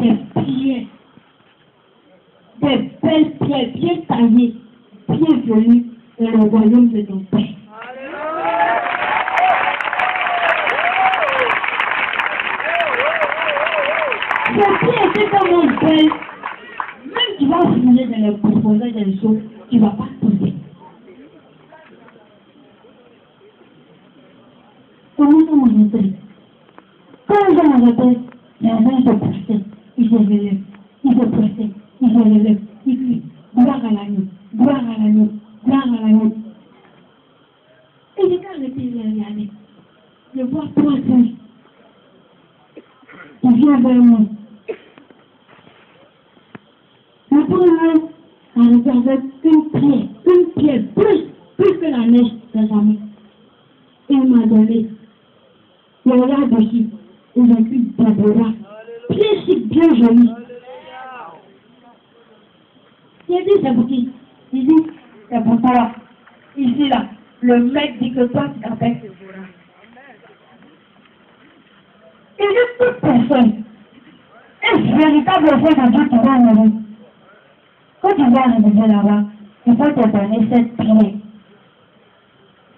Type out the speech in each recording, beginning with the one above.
des pierres, des belles pierres bien taillées, bienvenue dans le royaume de ton Père. Ces pierres étaient tellement belles, même tu vas fouiller dans les profondeurs des eaux, tu ne vas pas trouver. Comment ça m'a montré? Quand je m'arrêtais, les gens se poussaient, ils se levaient, ils se poussaient, ils se levaient, ils crient, gloire à l'agneau, gloire à l'agneau, gloire à l'agneau. Et j'ai quand j'étais regardé, je vois trois anges. Ils viennent vers moi. Le premier arrivait avec une pierre plus que la neige de sa main. Et il m'a donné. Il y a dessus. Il a pu Déborah. Bien joli. Il a dit, c'est pour qui? Il dit, c'est pour toi. Ici, là, le mec dit que toi, tu t'appelles Déborah. Il dit, toute personne est véritable enfant de Dieu qui va mourir. Quand tu vas arriver là-bas, il faut te donner cette prière.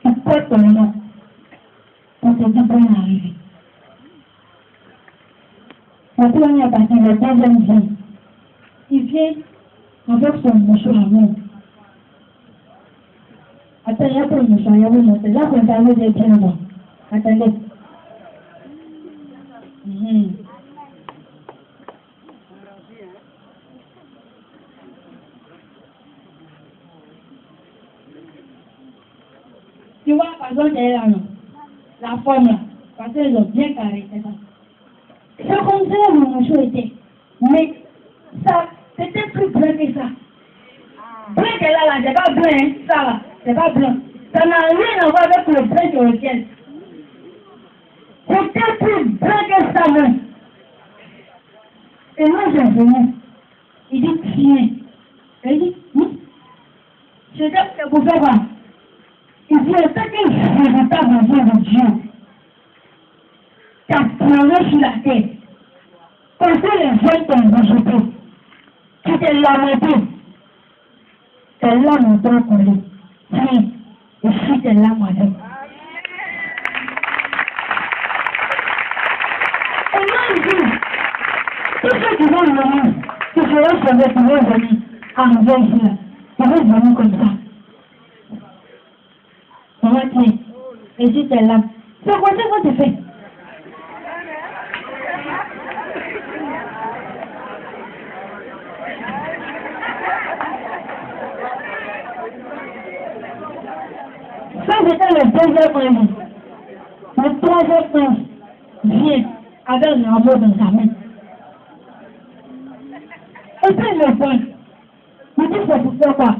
Tu portes ton nom. On te dit bonne arrivée. La première partie, le deuxième vient. Il vient avec son mouchoir à main. Attends, il y a pas de mouchoir, il y a pas de mouchoir. Là, on va aller des pieds là-bas. Attendez. Tu vois, par exemple, la forme là, parce qu'ils ont bien carré, c'est ça. C'est comme ça mon mouchoir était. Mais ça, c'était plus blanc que ça. Blanc que là, c'est pas blanc, hein, ça là, c'est pas blanc. Ça n'a rien à voir avec le blanc sur le ciel. C'était plus blanc que ça même. Et moi j'ai venu. Il dit, tiens. Il dit, je dis, c'est pour faire quoi? Il dit, c'est qu'un véritable enfant de Dieu qui a pleuré sur la terre. Parce que les gens t'ont rejeté. Tu t'es lamenté. Tes larmes ont collé. Oui, et si tes larmes avec. Et moi, il dit, tous ceux qui vont venir, qui seront sauvés, qui vont venir, arriver ici, là, ils vont venir comme ça. On va dire, et si tes larmes, c'est quoi ça que tu fais? Ça, c'était le deuxième ange. Le troisième ange vient avec un amour dans sa main. Et puis le point, il dit c'est pour faire quoi?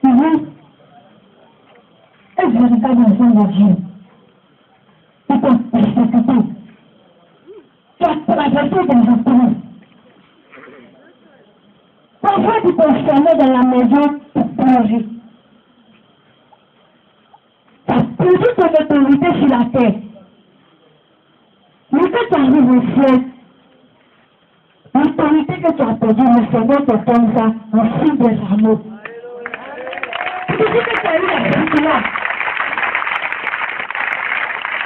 Il dit, est-ce véritable enfant de Dieu? Tu t'es persécuté. Tu as traversé des épreuves. Parfois tu t'es enfermé dans la maison pour pleurer. Tu as perdu ton autorité sur la terre. Mais quand tu arrives au ciel, l'autorité que tu as perdue, le Seigneur te donne ça en signe de l'amour. Tu dis que tu as eu la victoire.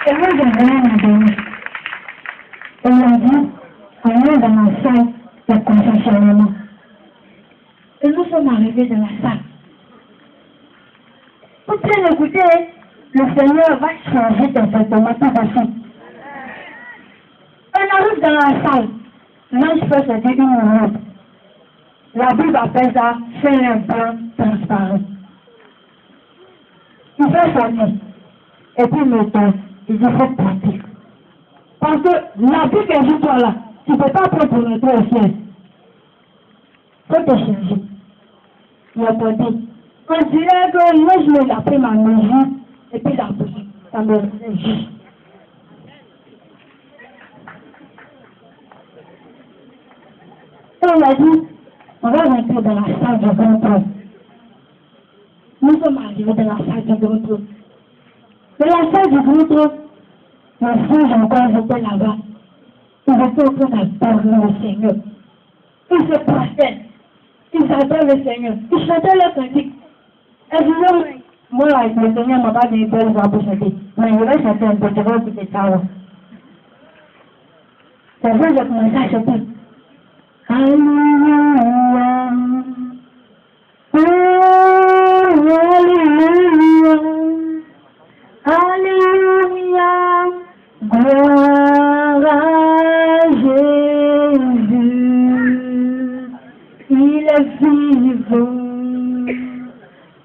Et moi, j'ai rien à donner. Et il a dit, allons dans la salle de confessionnement. Et nous sommes arrivés dans la salle. Pour bien écouter, le Seigneur va changer complètement tout de suite. On arrive dans la salle. L'ange fait se dire une minute. La Bible appelle ça faire un blanc transparent. Il fait sonner. Et puis maintenant, il dit faut pratique. Parce que la vie que je toi là, tu ne peux pas prendre pour rentrer au ciel. Il faut te changer. Il a pas dit. On dirait que moi je me l'ai pris ma mesure et puis la bouche. Ça me faisait juste. Et on a dit, on va rentrer dans la salle de contrôle. Nous sommes arrivés dans la salle de contrôle. Dans la salle de contrôle, les frères encore étaient là-bas. Ils étaient en train d'adorer le Seigneur. ils se prosternent. Ils adorent le Seigneur. Ils chantaient leur cantique. Et disons, moi, avec le Seigneur m'a pas donné belle voix pour chanter. Mais je vais chanter un peu, je vais écouter ça. C'est vrai, j'ai commencé à chanter. Alléluia. Alléluia. Alléluia. Gloire à Jésus. Il est vivant.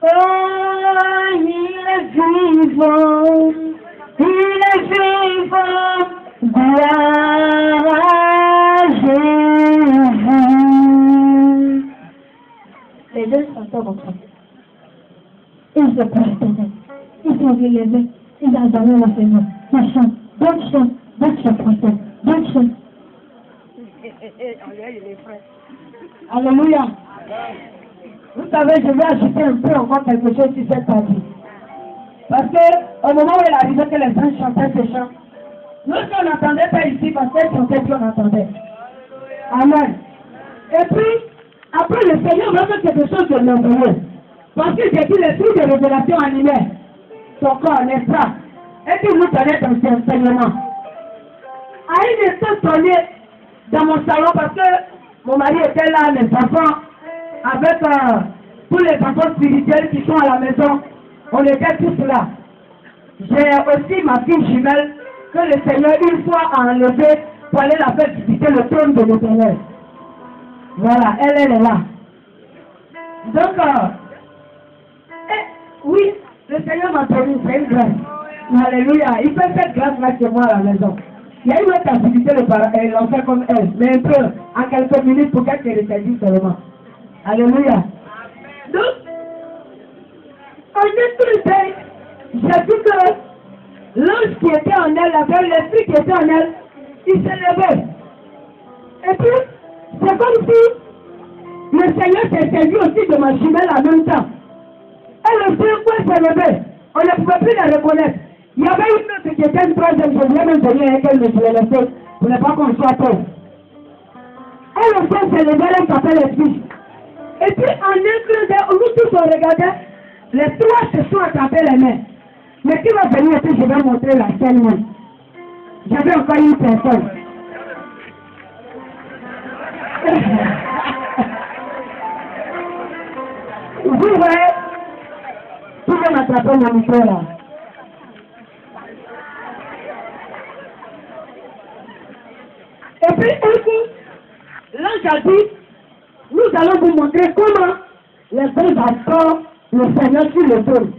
Oh, il est vivant. Il est vivant. Gloire à Jésus. Les deux sont comme ça. Ils se prosternaient. Ils sont relevés. Ils adoraient le Seigneur. Ils chantent. D'autres se prosternent. D'autres chantent. Alléluia. Vous savez, je vais ajouter un peu encore quelque chose sur cette partie. Parce qu'au moment où il arrivait que les gens chantaient ces chants, nous, si on n'entendait pas ici, parce qu'elles chantaient, puis on entendait. Amen. Et puis, après, le Seigneur va faire quelque chose de merveilleux. Parce que j'ai dit, l'esprit de révélation animait son corps, n'est-ce pas? Et puis, vous donnez dans cet enseignement. À une instant donné, dans mon salon, parce que mon mari était là, les enfants, avec tous les enfants spirituels qui sont à la maison, on était tous là. J'ai aussi ma fille jumelle que le Seigneur une fois a enlevée pour aller la faire visiter le trône de l'Éternel. Voilà, elle est là. Donc, oui, le Seigneur m'a donné une grâce. Alléluia. Il fait cette grâce-là chez moi à la maison. Il y a une autre à visiter l'enfant comme elle, mais un peu, en quelques minutes pour qu'elle se ressaisisse seulement. Alléluia. Donc, en esprit, j'ai dit que l'ange qui était en elle, avec l'esprit qui était en elle, il s'est levé. Et puis, c'est comme si le Seigneur s'est saisi aussi de ma jumelle en même temps. Elle aussi, quand s'est levée, on ne pouvait plus la reconnaître. Il y avait une autre qui était une troisième, je voulais même venir avec elle, mais je l'ai laissée pour ne pas qu'on soit pauvre. Elle aussi s'est levée, elle s'appelle l'esprit. Et puis, en incluant, nous tous on regardait, les trois se sont attrapés les mains. Mais qui va venir et puis je vais montrer la scène même. J'avais encore une personne. Vous voyez, tout le monde m'attraper mon micro là. Et puis, un coup, l'ange a dit, nous allons vous montrer comment les gens adorent le Seigneur sur le trône.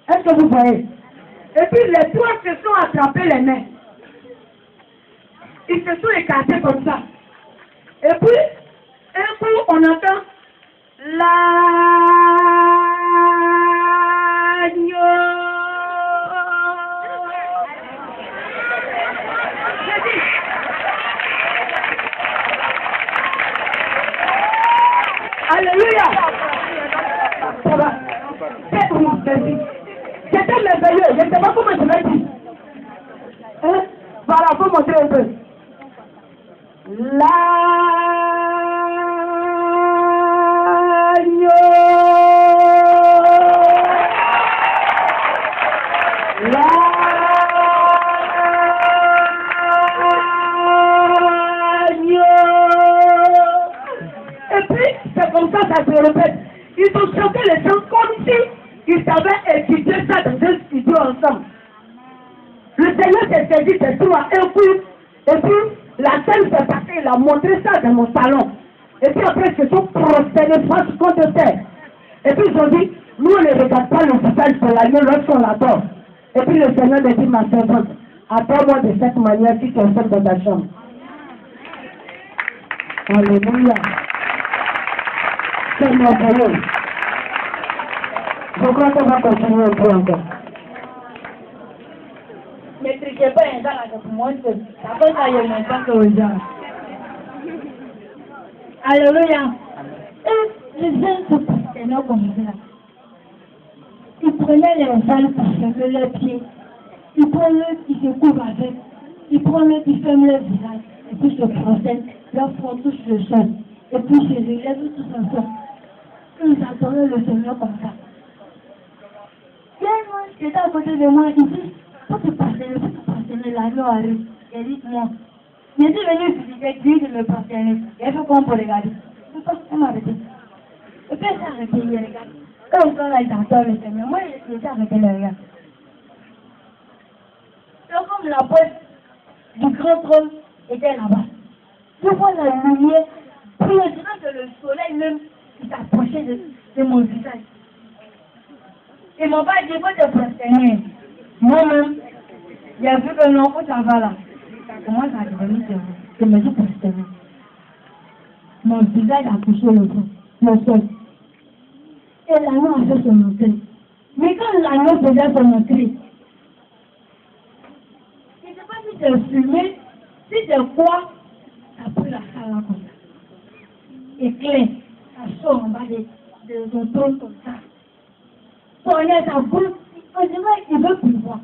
Est-ce que vous voyez? Et puis les trois se sont attrapés les mains. Ils se sont écartés comme ça. Et puis, un coup, on entend l'agneau. Alléluia. Ça va. C'était merveilleux. Je ne sais pas comment je vais dire. Hein? Voilà, il faut montrer un peu. L'agneau. Et puis, c'est comme ça se répète. Ils ont chanté les chants comme si ils avaient étudié ça dans un studio ensemble. Le Seigneur s'est saisi de tout à un coup. Et puis, la scène s'est passée, il a montré ça dans mon salon. Et puis après, ils se sont prosternés face contre terre. Et puis ils ont dit, nous on ne regarde pas le visage de l'agneau lorsqu'on l'adore. Et puis le Seigneur me dit, ma servante, adore-moi de cette manière si tu es seul dans ta chambre. Alléluia. C'est merveilleux. Je crois qu'on va continuer un peu encore. Ne triquez pas un gars pour moi, ça peut ça y est maintenant que aux gens. Alléluia. Et les gens se prosternaient comme ça. Ils prenaient les voiles pour fermer leurs pieds. Ils prenaient l'autre qui se couvrent avec. Ils prenaient l'autre qui ferment leur visage. Et puis se prosternent, leur front touche le sol. Et puis je relève tout ensemble. Ils attendaient le Seigneur comme ça. Il y a un homme qui était à côté de moi, il dit, faut te passer l'agneau arrive. Il dit, non. Je suis venu visiter Dieu de me passer. Il a fait quoi pour regarder? Elle m'a arrêté. Et puis elle s'est arrêtée, il regarde. Quand ils sont là, ils entendent le Seigneur. Moi, j'ai arrêté le regard. Donc, comme la porte du grand trône était là-bas, je vois la lumière brillante que le soleil même s'approchait de mon visage. Ils m'ont pas dit, il faut te prosterner. Moi-même, j'ai vu que non, ça va là. Ça commence à devenir je me suis prosterné. Mon visage a touché le sol. Et l'agneau a fait son cri. Mais quand l'agneau faisait son cri, je ne sais pas si c'est fumé, si c'est quoi, ça a pris la salle comme ça. Éclair, ça sort en bas de son trône comme ça. Tournait sa bouche, on dirait qu'il veut plus voir.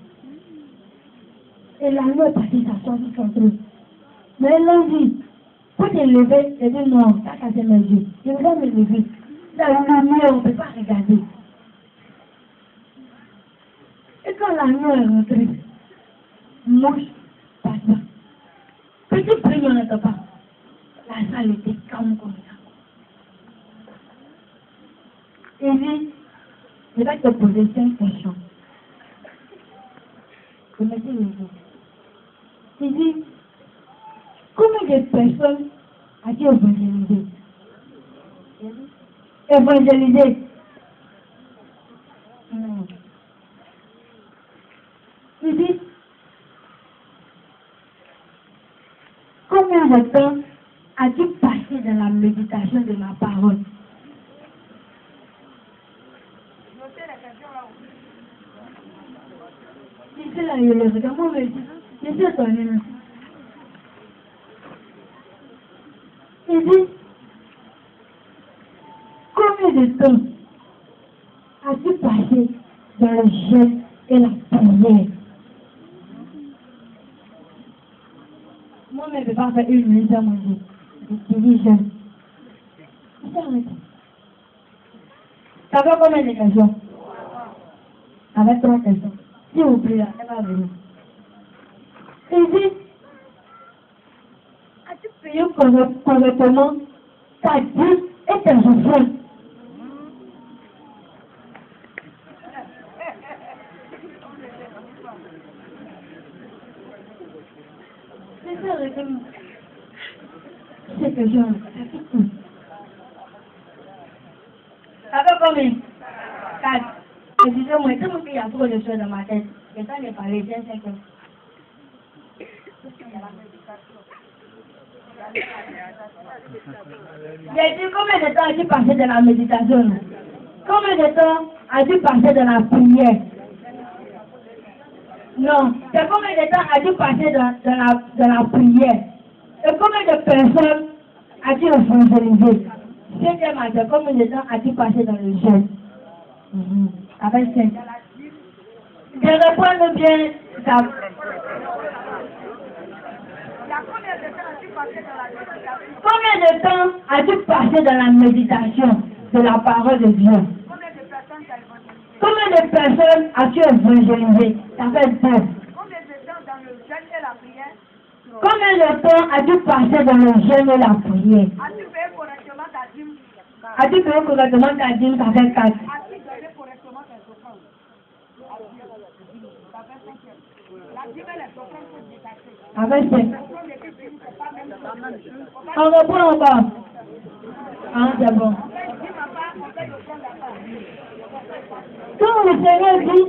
Et l'agneau est parti s'asseoir sur son trône. Mais ils l'ont dit, pour te lever, j'ai dit non, ça a cassé mes yeux. Je vais me lever. La lumière, on ne peut pas regarder. Et quand l'agneau est rentré, mouche, papa. Petit bruit, on n'entend pas. La salle était calme comme ça. Il dit, je vais te poser 5 questions. Je me suis levé. Il dit, combien de personnes as-tu évangélisé? Évangélisé. Il dit, combien de temps as-tu passé dans la méditation de ma parole? Ici là, il le regarde, moi, je suis étonné. Il dit, combien de temps as-tu passé dans le jeûne et la prière? Moi-même, je ne vais pas faire une minute à manger. Je dis jeûne. Il s'est arrêté. Ça fait combien de questions? Avec 3 questions. S'il vous plaît, elle va venir. Il dit, as-tu payé correctement ta dîme et tes offrandes? C'est ça, regarde. C'est que genre, ça fait tout. Ça fait combien? 4. Je disais, moi, tout qu'il y a trop de choses dans ma tête. Et ça, j'ai parlé, j'ai 5 ans. J'ai dit, combien de temps as-tu passé dans la méditation? Combien de temps as-tu passé dans la prière? Non, c'est combien de temps as-tu passé dans la prière? Et combien de personnes as-tu évangélisé? Cinquième matin, combien de temps as-tu passé dans le jeûne? Avec 5. Je reprends bien ça. Combien de temps as-tu passé dans la méditation de la parole de Dieu? Combien de personnes as-tu évangélisé? Ça fait 2. Combien de temps dans le jeûne et la prière? Combien de temps as-tu passé dans le jeûne et la prière? As-tu payé correctement ta dîme? As-tu payé correctement ta dîme? Ça fait 4. As-tu payé correctement tes offrandes? Ça fait 5. La dîme et les offrandes sont détachées. Ça fait 5. On reprend encore. Ah, c'est bon. Quand le Seigneur dit,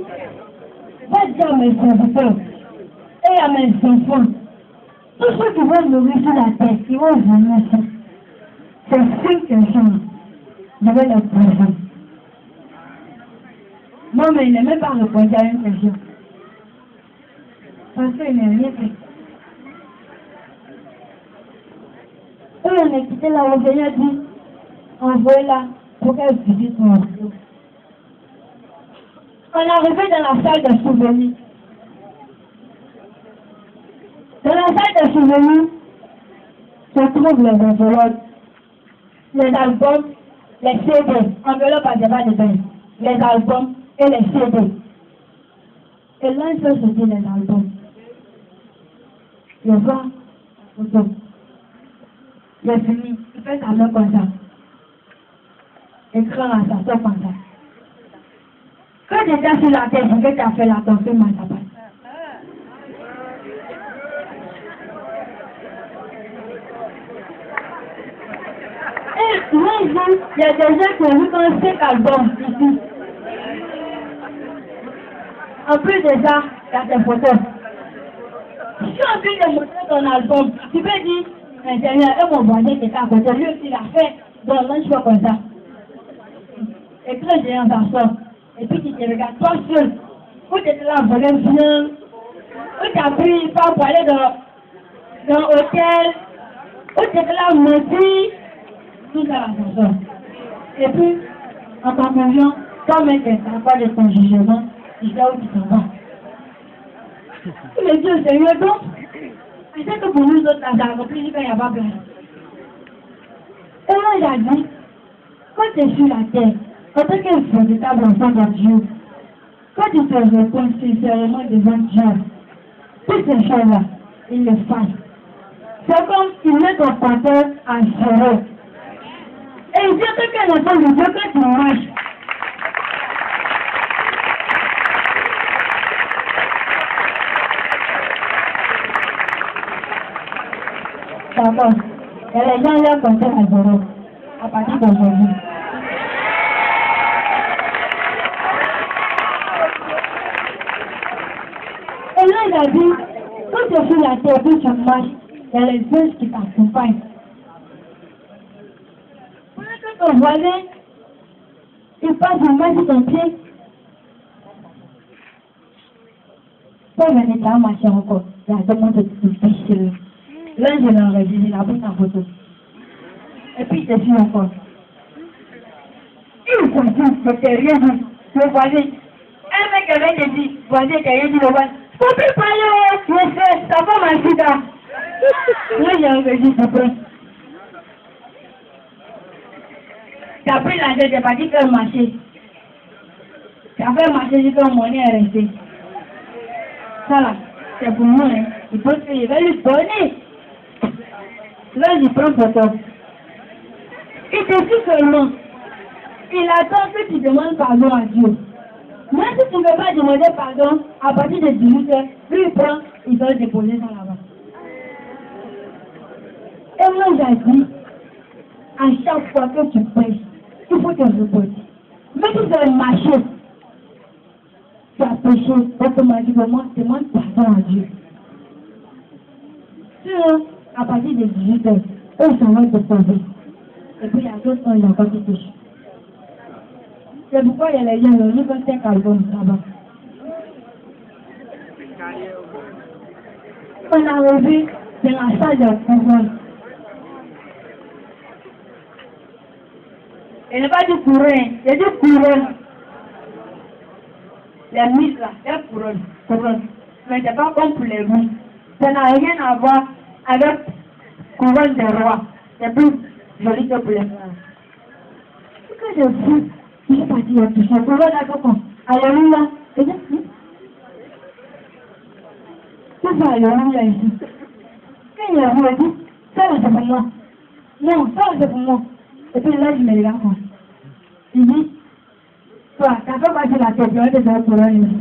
va dire à mes serviteurs et à mes enfants, tous ceux qui vont nourrir sur la terre, ils vont venir ici. C'est 5 questions. Je vais les poser. Non, mais il n'est même pas répondu à une question. Parce qu'il n'est rien fait. Et on est quitté là, le Seigneur dit, envoyez-la pour qu'elle visite mon Dieu. On est arrivé dans la salle de souvenirs. Dans la salle de souvenirs, se trouvent les enveloppes. les albums, les CD, enveloppe à débat de bain, les albums et les CD. Et là, il fait sauter les albums. Je vois la photo. Il est fini, il fait sa main comme ça. Écran là, ça sort comme ça. Quand tu étais sur la tête, que tu as fait la torsion, moi, ça passe. Et moi, ici, il y a des gens qui ont vu comme 5 albums ici. En plus de ça, il y a des photos. Si tu as envie de montrer ton album, tu peux dire, ingénieur, et mon voisin qui est à côté, lui aussi, il a fait dans un choix comme ça. Et très géant, ça sort. Et puis tu te regardes toi seul. Où tu étais là, voler bien. Où tu as pris une femme pour aller dans l'hôtel. Où tu étais là, menti. Tout ça, ça sort. Et puis, en conclusion, toi-même, tu n'as pas de ton jugement, tu sais où tu t'en vas. Mais Dieu, Seigneur, donc, tu sais que pour nous autres, ça a compris qu'il n'y a pas place. Et moi, j'ai dit, quand tu es sur la terre, en tant qu'un véritable enfant de Dieu, quand tu te réponds sincèrement devant Dieu, toutes ces choses-là, il le fait. C'est comme il met ton compteur en zéro. Et il dit que quel enfant de Dieu, quand tu marches, d'accord. Et les gens leur compteur à zéro, à partir d'aujourd'hui. Et là, il a dit, quand tu es sur la terre, que tu marches, il y a les anges qui t'accompagnent. Pendant que ton voisin, il passe une main sur ton pied, toi, venez là, marcher encore. Il y a deux mondes de piscine. L'ange l'a enregistré, il a pris ta photo. Et puis, il te suit encore. Il continue, mais t'es rien dit. Le voisin, un mec avait te dit, voisin, t'as rien dit, le voisin. Faut plus parler, monsieur, ça va ma fille là. Moi, j'ai enregistré après. Tu as pris la tête, tu n'as pas dit faire marcher. Tu as fait marcher jusqu'à mon monnaie est restée. Ça là, c'est pour moi, hein. Il faut qu'il va lui donner. Là, il prend photo. Il te suit seulement. Il attend que tu demandes pardon à Dieu. Même si tu ne veux pas demander pardon, à partir de 18h, lui il prend, il va déposer ça là-bas. Et moi j'ai dit, à chaque fois que tu prêches, il faut te reposer. Même si tu veux marcher, tu as péché, automatiquement, demande pardon à Dieu. Sinon, à partir de 18h, eux s'en vont te poser. Et puis il y a d'autres qui ont encore qui péchent. C'est pourquoi il y a les gens, ils ont 5 albums là-bas. On a revu dans la salle de football. Il n'est pas du couronne, c'est du couronne. Les mises là, c'est couronne. Mais c'est pas comme pour les roues. Ça n'a rien à voir avec couronne des rois. C'est plus joli que pour les femmes. Ce que je fous, je suis parti à tout ça. Couronne à coco. Alléluia. C'est bien. C'est ça, alléluia ici. Quand il a dit, ça là c'est pour moi. Non, ça là c'est pour moi. Et puis là, je me regarde. Il dit, toi, t'as fait passer la tête, tu vas te faire couronne ici.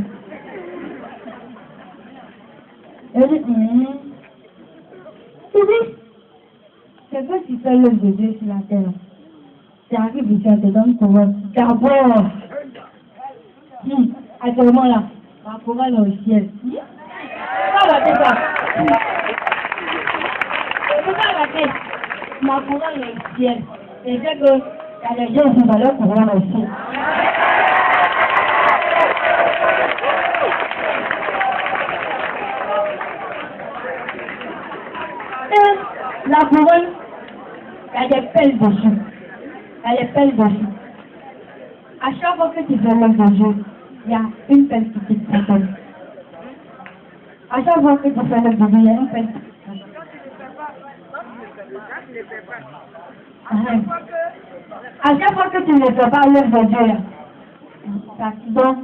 Et je dis, il dit, c'est que tu fais l'œuvre de Dieu sur la terre. Tu arrives ici, on te donne couronne. D'abord, à ce moment-là, ma couronne est au ciel. Pourquoi la tête là? Pourquoi la tête? Ma couronne est au ciel. Et c'est que il y a des gens qui vont leur couronne aussi. Et la couronne, il y a des pelles dessus. Il y a des pelles dessus. À chaque fois que tu fais l'œuvre de Dieu, il y a une pelle qui te protège. À chaque fois que tu fais l'œuvre de Dieu, il y a une pelle qui te protège. À chaque fois que À chaque fois que tu ne fais pas l'œuvre de Dieu, là, donc,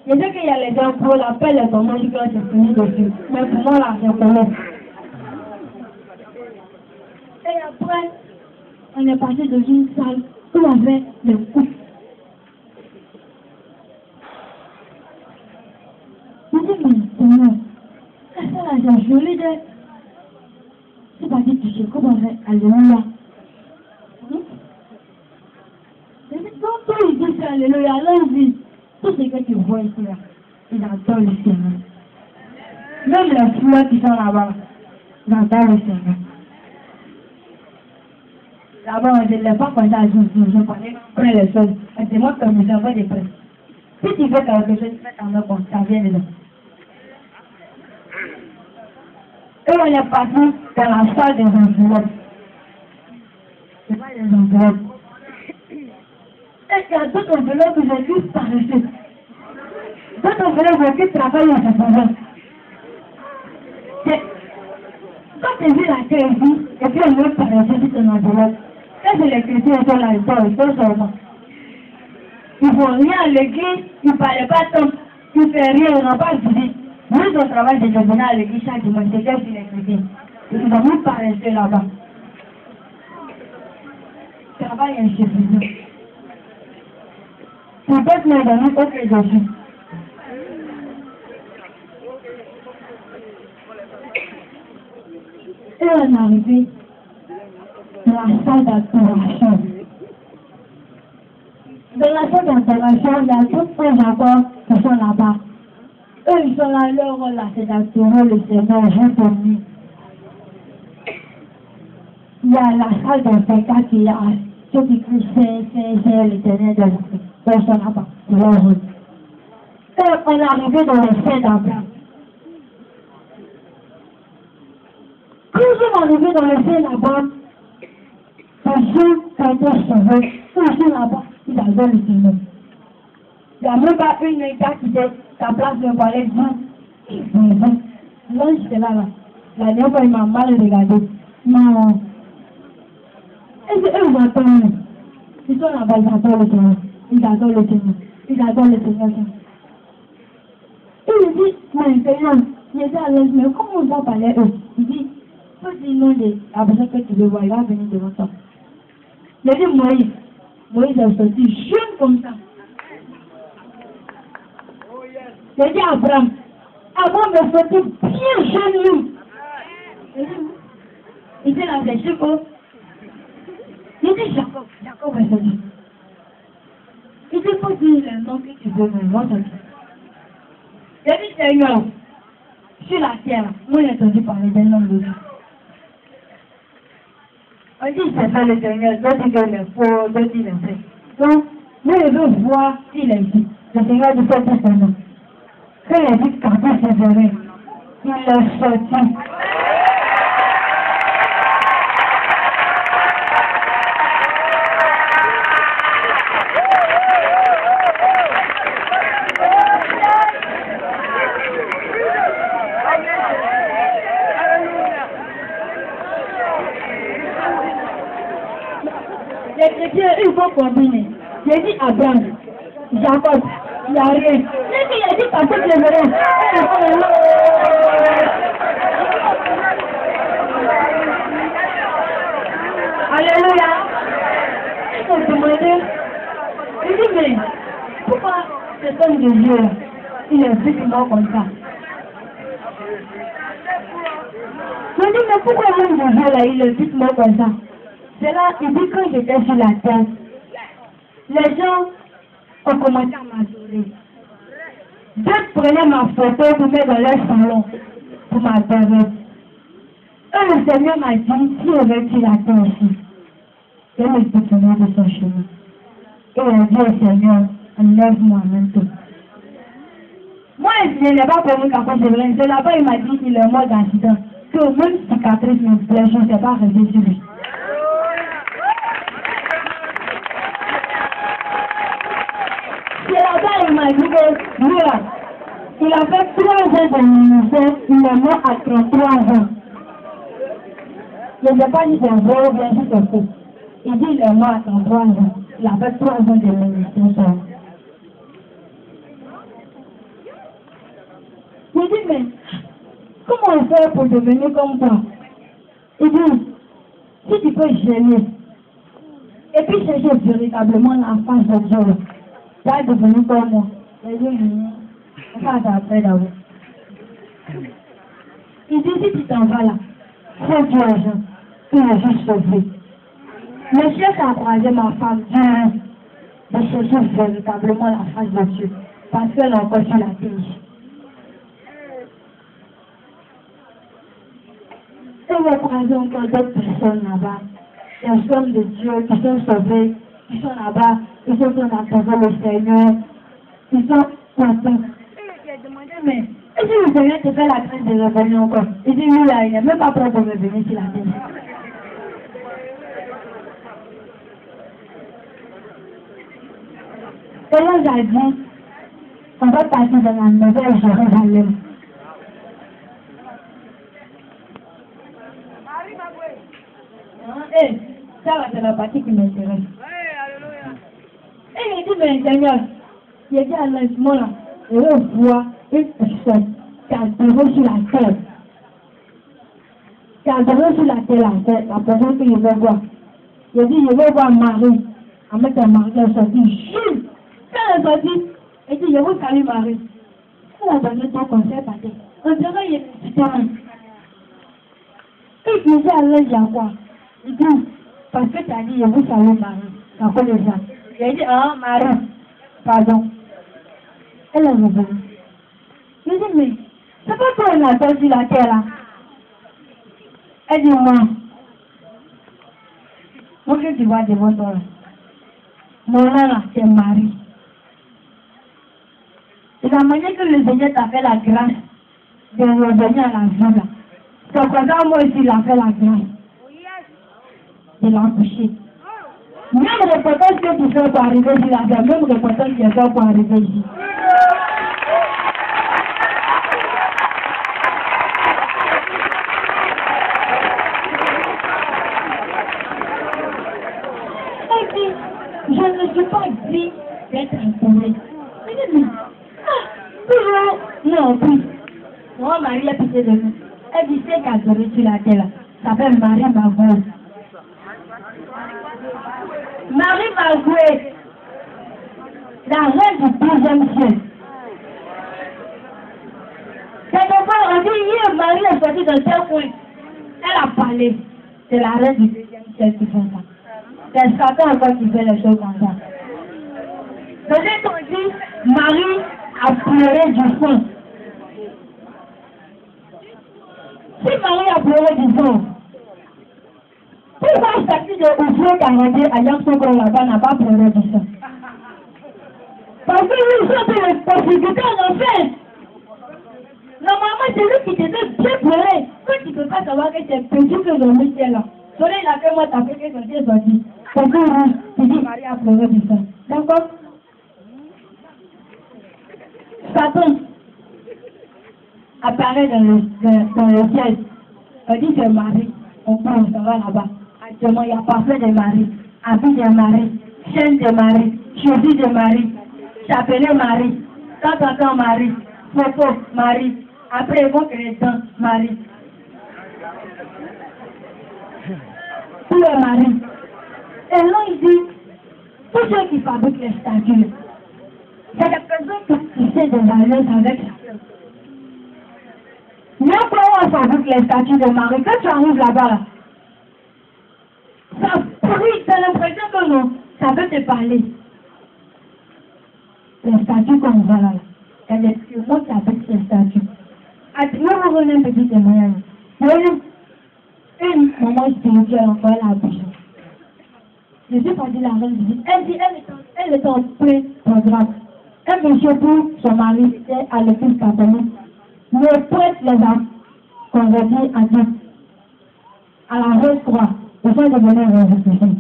je sais qu'il y a les impôts, l'appel est comment je peux c'est fini dessus. Mais pour moi, là, je connais. Et après, on est passé dans une salle où on avait les coups. Je dis, mais Seigneur, ça là, j'ai joli de... C'est pas dit que je comprends, alléluia. Je dis, donc toi, il dit c'est alléluia, allons-y. Tout ce que tu vois ici, là, ils adorent le Seigneur. Même les fleurs qui sont là-bas, ils adorent le Seigneur. Là-bas, je ne l'ai pas pensé à je parlais près les choses. C'est moi comme je envoie des prêts. Si tu veux quelque chose, tu fais ta main comme ça vient dedans. Et on est parti dans la salle des enveloppes. C'est pas les enveloppes. Et il y a d'autres enveloppes que j'ai vu paraître. D'autres enveloppes qui travaillent en ce moment. Quand tu vis la terre ici, et puis on veut paraître sur ton enveloppe, quand les chrétiens sont là, ils sont seulement. Ils ne font rien à l'église, ils ne parlent pas tant, ils ne font rien, ils n'ont pas visite. Nous, on travaille de venir à l'église chaque dimanche, c'est comme si les chrétiens. Ils ne vont même pas rester là-bas. Le travail est insuffisant. Peut-être nous donnons autre Jésus. Et on est arrivé dans la salle d'adoration. Dans la salle d'adoration, il y a tous les enfants qui sont là-bas. Eux, ils sont là, leur rôle là, c'est d'adorer le Seigneur jour et nuit. Il y a la salle de spectacle qui est ceux qui crient c'est l'éternel de l'esprit. Ils sont là-bas, c'est leur rôle. Et on est arrivé dans le ciel d'Abraham. Quand ils sont arrivés dans le ciel là-bas, les gens qui ont été sauvés, ils sont là-bas, ils adorent le Seigneur. Il n'y a même pas une gars qui était sa place de parler de Là, j'étais là. La dernière fois, il m'a mal regardé. Non. Et c'est eux, ils attendent. Ils sont là-bas, ils adorent le Seigneur. Ils adorent le Seigneur. Ils adorent le Seigneur. Il me dit, mais Seigneur, il était à l'aise, mais comment on va parler eux? Il dit, faut dire non de la personne que tu veux voir, il va venir devant toi. Il dit, Moïse est sorti jeune comme ça. Il dit, Abraham me sorti bien jeune lui. Il dit, là, c'est Jacob. Il dit, Jacob est sorti. Il dit, faut dire le nom que tu veux, mais moi, je dis. Il dit, Seigneur, sur la terre, moi, j'ai entendu parler d'un homme de Dieu. On dit, c'est ça le Seigneur, d'autres disent qu'il est faux, d'autres disent qu'il est vrai. Donc, moi, je veux voir s'il est ici. Le Seigneur dit, c'est tout son nom. Quand il a dit, quand il s'est donné, il est sorti. Les chrétiens, ils vont combiner. J'ai dit Abraham, Jacob, il n'y a rien. Et puis il a dit parce que je verrai. Alléluia. Ils ont demandé. Il dit, mais pourquoi cet homme de Dieu, il est vite mort comme ça? Je dis, mais pourquoi l'homme de Dieu là, il est vite mort comme ça? C'est là, il dit, quand j'étais sur la terre, les gens ont commencé à m'adorer. D'autres prenaient ma photo pour mettre dans leur salon, pour m'adorer. Et le Seigneur m'a dit, si on veut sur la terre aussi, il me dit tourner de son chemin. Et il a dit au Seigneur, enlève-moi maintenant. Moi, je n'ai pas connu qu'après c'est là-bas, il m'a dit qu'il est mort d'accident. Que même cicatrice me plaît, je ne sais pas rêver sur lui. C'est là-bas, il m'a dit que lui, il a fait 3 ans de ministère, il est mort à 33 ans. Je ne sais pas si c'est vrai ou bien si c'est faux. Il dit qu'il est mort à 33 ans. Il avait 3 ans de ministère. Je dis, mais comment on fait pour devenir comme toi? Il dit, si tu peux gêner, et puis chercher véritablement la face de Dieu, tu vas devenir comme moi. Les yeux, ça après d'abord. Il dit, si tu t'en vas là, fais Dieu argent, tu es juste sauvé. Le chef a croisé ma femme de chercher véritablement la face de Dieu, parce qu'elle est encore sur la terre. Et on va croiser encore d'autres personnes là-bas, des hommes de Dieu qui sont sauvés, qui sont là-bas, qui sont en attendant le Seigneur, qui sont contents. Et il a demandé, mais est-ce que le Seigneur te fait la grâce de revenir encore? Il dit, oui, là, il n'est même pas prêt pour revenir sur la terre. Et là, j'ai dit, on va partir dans la nouvelle Jérusalem. Et ça, c'est la partie qui m'intéresse. Et il dit, mais Seigneur, il dit à l'instant là, et on voit une personne qui a dormi sur la terre. Qui a dormi sur la terre, la personne que je veux voir. Il dit, je veux voir Marie. Avec un mari, elle sortit. Jules! Quand elle sortit, elle dit, je vous salue Marie. Elle a donné ton conseil par terre. On dirait qu'il est différent. Et il disait à l'œil à quoi? Il dit, parce que tu as dit, je vous salue Marie. Dans quoi les gens? Il a dit, ah, Marie, pardon. Elle est revenue. Il dit, mais, c'est pas toi qui as sorti la terre là. Elle dit, moi. Moi, que tu vois devant toi là. Mon nom là, c'est Marie. C'est la manière que le Seigneur t'a fait la grâce de revenir à la vie là. C'est pendant moi aussi, il a fait la grâce de l'empêcher. Même les potentiels que tu fais pour arriver ici, là, même les potentiels qui font pour arriver ici. Et puis, je ne suis pas dit d'être imposée. Toujours, non, puis, moi, Marie a pitié de nous. Elle dit, c'est qu'à dormir sur la terre, ça s'appelle Marie Magoué. Marie Magoué, la reine du 12e siècle. Quelquefois, on dit, hier, Marie est sortie de tel coin. Elle a parlé. C'est la reine du 2e siècle qui fait ça. C'est Satan encore qui fait les choses comme ça. Peut-être on dit, Marie a pleuré du sang. Si Marie a pleuré du sang, pourquoi statue de Ouflé Garanté à Yansoko là-bas n'a pas pleuré du sang? Parce que nous sommes les possibilités en enfer. Normalement, c'est lui qui te fait bien pleurer. Quand tu ne peux pas savoir que c'est petit que le métier est là. Soleil là que moi t'as fait que sorti est sorti. Parce que tu dis Marie a pleuré du sang. D'accord? Satan apparaît dans le ciel. On dit c'est Marie. On prend, on va là-bas. Actuellement, il y a parfait de Marie, habit de Marie, chaîne de Marie, cheville de Marie, chapelet Marie, tant Marie, photo Marie, après ils vont créer dents Marie. Tout est Marie. Et là, il dit, tous ceux qui fabriquent les statues, c'est des personnes qui essaient de l'alliance avec ça. Même quand on fabrique les statues de Marie, quand tu arrives là-bas, là, ça brille, t'as l'impression que non, ça veut te parler. Les statues qu'on voit là, il y a des purements qui appellent ces statues. Nous vous un petit témoignage. Une maman spirituelle encore à la bouche. Je suis partie la reine visite. Elle dit, elle est en plein programme. Un monsieur pour son mari était à l'église catholique. Le prêtre les a convertis à Dieu. À la Rose Croix. Ils sont devenus ressuscités.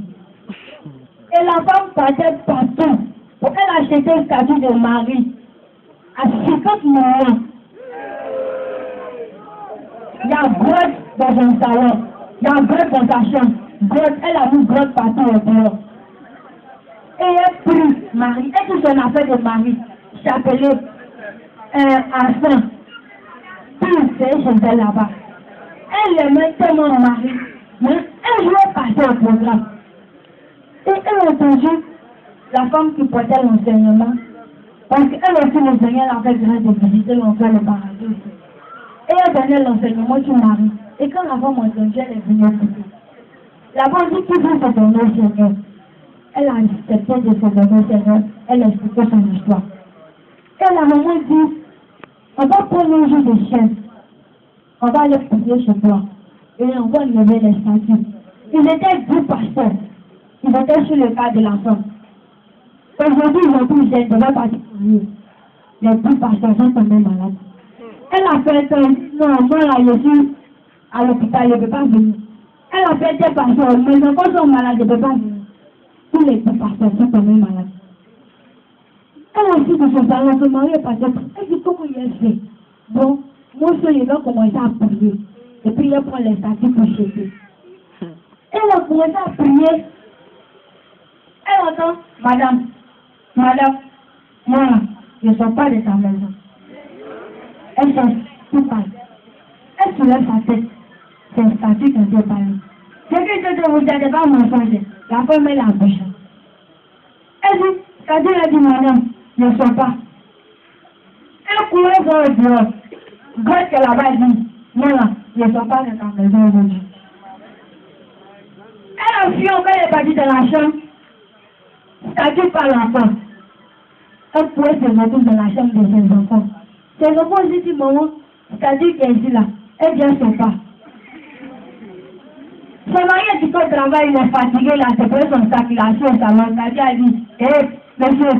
Et la femme partait partout. Elle a acheté le statut de Marie à 50 millions. Il y a grotte dans son salon. Il y a grotte dans sa chambre. Grotte, elle a mis grotte partout au dehors. Et elle prie Marie. Et tout son affaire de Marie. S'appelait Assin. Puis c'est chez elle là-bas. Elle aimait tellement Marie. Mais elle voulait passer au programme. Et elle a entendu la femme qui portait l'enseignement. Parce qu'elle aussi, le Seigneur avait grâce de visiter l'enfer le paradis aussi. Et elle donnait l'enseignement sur Marie. Et quand la femme entendue, elle est venue écouter. La femme dit qu'il veut se donner au Seigneur. Elle a accepté de se donner au Seigneur. Elle a expliqué son histoire. Et la maman dit, on va prendre un jour de chien. On va aller prier chez toi. Et on va lever les statues. Ils étaient 10 pasteurs. Ils étaient sur le cas de l'enfant. Aujourd'hui, ils ont tous jeté, devait partir pour lui. Les 10 pasteurs sont tombés malades. Elle a fait non, moi là, je suis à l'hôpital, je ne peux pas venir. Elle a fait des pasteurs, mes enfants sont malades, je ne peux pas venir. Tous les 10 pasteurs sont tombés malades. Elle aussi, de son salon, son mari est passé. Elle dit, comment il a fait? Bon, mon soeur, il va commencer à prier. Et puis, il prend les statues pour jeter. Elle a commencé à prier. Elle entend, madame, moi, je ne sors pas de ta maison. Elle fait tout passe. Elle soulève sa tête. C'est un statut qui a parlé. C'est que je te vous ai pas mensonger. La femme est la bouche. Elle dit, elle dit, madame, je ne sors pas. Elle courait dans le bureau. Grâce qu'elle là-bas dit, moi là, je ne sors pas de ta maison aujourd'hui. Elle a fui encore les parties de la chambre. Statut par l'enfant. Elle pouvait se retrouver dans la chambre de ses enfants. Ses enfants disent, maman, c'est-à-dire qu'elle est là. Elle vient son pas. Son mari est du travail, il est fatigué, il a séparé son sac, il a assis au salon. C'est-à-dire, elle dit, monsieur,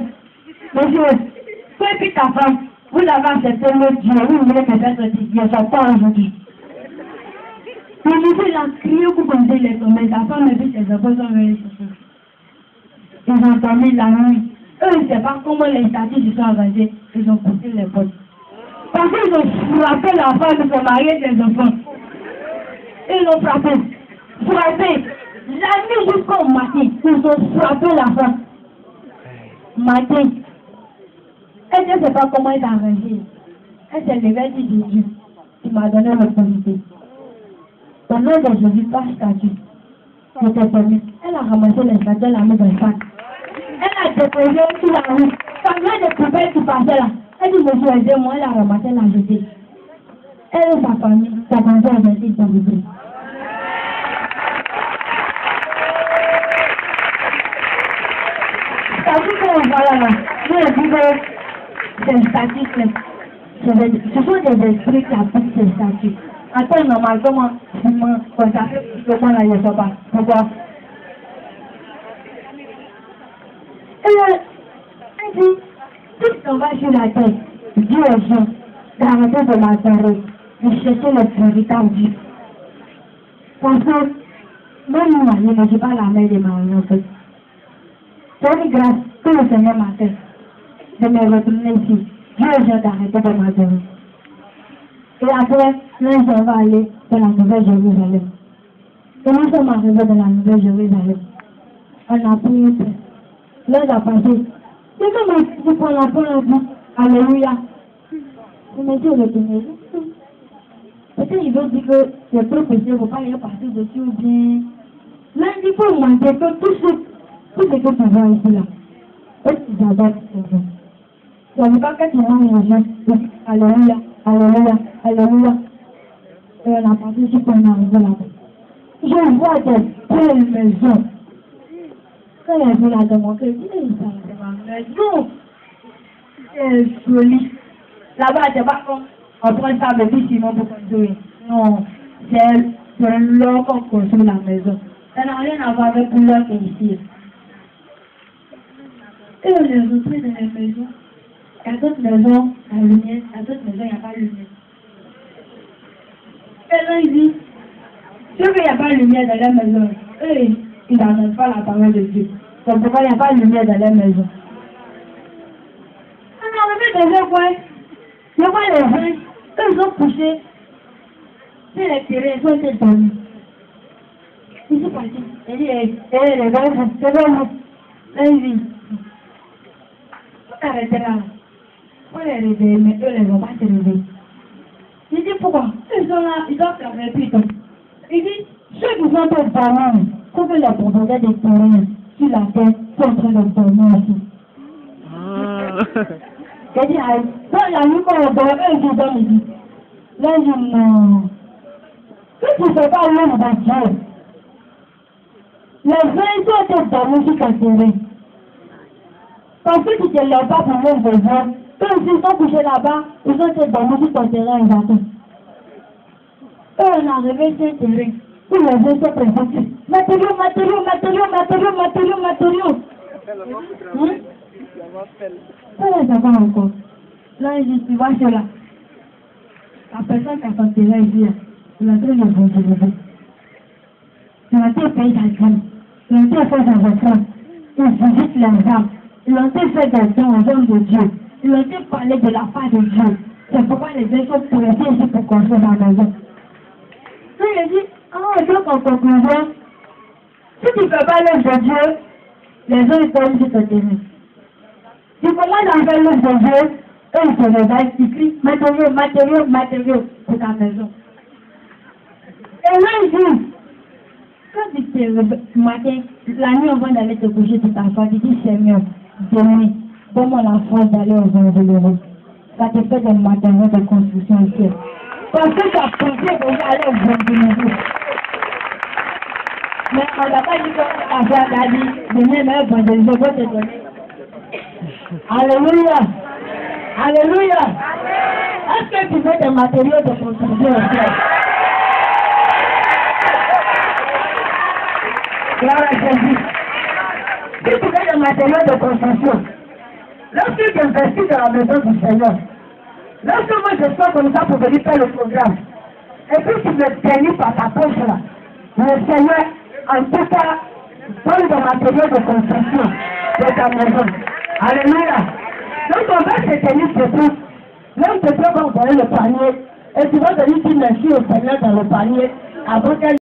toi et puis ta femme, vous l'avez accepté l'autre Dieu, vous voulez me faire sortir, je ne sors pas aujourd'hui. Le monsieur, il a crié pour qu'on il est tombé. Sa femme et puis ses enfants sont venus sortir. Ils ont dormi la nuit. Eux, ils ne savent pas comment les statues se sont avancées. Ils ont poussé les portes. Parce qu'ils ont frappé la femme de son mari et ses enfants. Ils l'ont frappé. Frappé. La nuit jusqu'au matin. Ils ont frappé la femme. Matin. Elle ne sait pas comment elle a arrangé. Elle s'est levée et dit, Jésus, tu m'as donné l'autorité. Au nom de Jésus, pas statue. Je t'ai permis. Elle a ramassé les statues, elle a mis dans le sac. Elle a déposé sur la route. Quand il y a des poubelles qui passaient là, elle dit, monsieur, aidez-moi, elle a ramassé, elle a jeté. Elle et sa famille, sa famille a jeté, ils ont vibré. Statut qu'on voit là, nous disons, c'est un statut, ce sont des esprits qui appliquent ces statuts. Attends, normal, comment ça fait comment là, je ne sais pas. Pourquoi? Elle dit, tout ce qu'on va sur la terre, Dieu est gens d'arrêter de m'attendre, de chercher le véritable Dieu. Parce que, même moi, je ne suis pas la mère de Marie, en fait. C'est une grâce que le Seigneur m'a fait de me retourner ici. Dieu est gens d'arrêter de m'attendre. Et après, là, on va aller dans la Nouvelle Jérusalem. Et nous sommes arrivés dans la Nouvelle Jérusalem. On a pris une paix. Là, on a passé. C'est comme si pour la première fois, alléluia. Je me dis, retourner. Peut-être il veut dire que les prophéties ne vont pas aller partir dessus ou bien. Là, il faut demander que tout ce que tu vois ici, là, est-ce que j'adore ce Dieu? Je ne veux pas que tu manges les gens. Alléluia, alléluia, alléluia. Et on a passé sur qu'on est arrivé là-bas. Je vois des belles maisons. Quand il a vu la demande, il dit, c'est ma maison. C'est joli. Là-bas, c'est pas comme on prend ça avec lui, sinon pour construire. Non, c'est l'or qu'on construit la maison. Ça n'a rien à voir avec l'or qui est ici. Et on est rentré dans les maisons. Il y a d'autres maisons, la lumière. Il y a d'autres maisons, il n'y a pas de lumière. Et là, il dit, ceux qu'il n'y a pas de lumière dans la maison, eux, ils n'entendent pas la parole de Dieu. C'est pourquoi il n'y a pas de lumière dans la maison. On est arrivé dans un coin. Je vois les gens, eux, ils ont poussé. C'est les terrains, ils ont été dormis. Ils sont partis. Il dit, les gars, c'est bon. Lundi, faut arrêter là. Faut les réveiller, mais eux, ils ne vont pas se réveiller. Il dit pourquoi? Ils sont là, ils doivent faire des putains. Il dit, ceux qui sont des dormants, faut que les propriétaires des terrains sur la terre sont en train de dormir aussi. Il dit, aïe, quand il y a eu qu'on dort, eux, ils dorment, il dit. Là, il dit, non. Si tu ne fais pas l'œuvre de Dieu, les gens sont en train de dormir sur ton terrain. Parce que tu ne te lèves pas pour l'œuvre de Dieu, eux aussi, ils sont couchés là-bas, ils sont en train de dormir sur ton terrain, ils attendent. Eux, on a rêvé sur un terrain. Tous les gens sont présentés. Matériaux. Ça les avons encore. Là, il dit, tu vois cela. La personne qui a son terrain ici, il a très bien évolué. Il a été payé d'alcool. Il a été fait des enfants. Il visite les âmes. Il a été fait des dons aux hommes de Dieu. Il a été parlé de la part de Dieu. C'est pourquoi les gens sont pressés ici pour construire la maison. Puis il dit, donc en conclusion, si tu ne fais pas l'œuvre de Dieu, les gens ils tombent sur ton terrain. Tu commences à faire l'œuvre de Dieu, eux ils te réveillent, ils crient matériaux pour ta maison. Et là il dit, quand tu te réveilles le matin, la nuit avant d'aller te coucher sur ta femme, tu dis Seigneur, demain, donne-moi la force d'aller aux œuvres de l'heureux. Ça te fait des matériaux de construction ici. Parce que tu as pensé déjà aller aux œuvres de l'heureux. Mais on n'a pas dit qu'on a fait la vie, demain, mais bon, je vais te donner. Alléluia. Alléluia. Est-ce que tu veux des matériaux de construction aussi? Gloire à Jésus. Si tu veux des matériaux de construction, lorsque tu investis dans la maison du Seigneur, lorsque moi je sors comme ça pour venir faire le programme, et puis tu me bénis par ta poche là, le Seigneur, en tout cas, donne des matériaux de construction de ta maison. Alléluia. Donc on va se tenir debout. L'homme de Dieu va envoyer le panier, et tu vas venir dire merci au Seigneur dans le panier, avant qu'elle